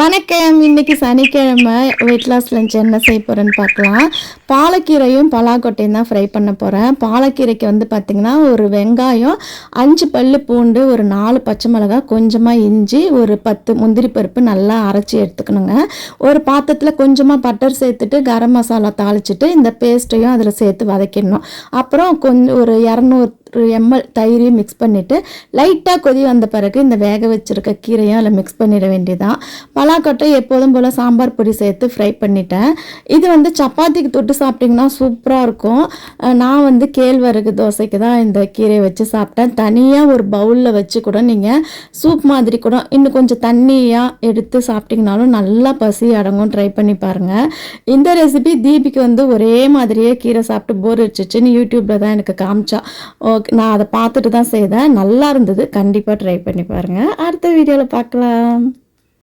வணக்கம். இன்னைக்கு சனிக்கிழமை வெயிட் லாஸ் லஞ்ச் என்ன செய்ய போகிறேன்னு பார்க்கலாம். பாலக்கீரையும் பலாக்கொட்டையும் தான் ஃப்ரை பண்ண போகிறேன். பாலக்கீரைக்கு வந்து பார்த்திங்கன்னா ஒரு வெங்காயம், 5 பல்லு பூண்டு, ஒரு 4 பச்சை மிளகாய், கொஞ்சமாக இஞ்சி, ஒரு 10 முந்திரி பருப்பு நல்லா அரைச்சி எடுத்துக்கணுங்க. ஒரு பாத்திரத்தில் கொஞ்சமாக பட்டர் சேர்த்துட்டு கரம் மசாலா தாளிச்சிட்டு இந்த பேஸ்ட்டையும் அதில் சேர்த்து வதக்கிடணும். அப்புறம் கொஞ்சம் ஒரு 200 ml தயிரையும் மிக்ஸ் பண்ணிவிட்டு லைட்டாக கொதி வந்த பிறகு இந்த வேக வச்சுருக்க கீரையும் அதில் மிக்ஸ் பண்ணிட வேண்டியதான். பலாக்கொட்டை எப்போதும் போல் சாம்பார் பொடி சேர்த்து ஃப்ரை பண்ணிட்டேன். இது வந்து சப்பாத்திக்கு தொட்டு சாப்பிட்டிங்கன்னா சூப்பராக இருக்கும். நான் வந்து கேழ்வரகு தோசைக்கு தான் இந்த கீரையை வச்சு சாப்பிட்டேன். தனியாக ஒரு பவுலில் வச்சு கூட நீங்கள் சூப் மாதிரி கூட இன்னும் கொஞ்சம் தண்ணியாக எடுத்து சாப்பிட்டிங்கனாலும் நல்லா பசி அடங்கும். ட்ரை பண்ணி பாருங்கள். இந்த ரெசிபி தீபிக்கு வந்து ஒரே மாதிரியே கீரை சாப்பிட்டு போர் வச்சுச்சுன்னு யூடியூப்பில் தான் எனக்கு காமிச்சா. நான் அதை பார்த்துட்டு தான் செய்தேன். நல்லா இருந்தது. கண்டிப்பாக ட்ரை பண்ணி பாருங்கள். அடுத்த வீடியோவில் பார்க்கலாம்.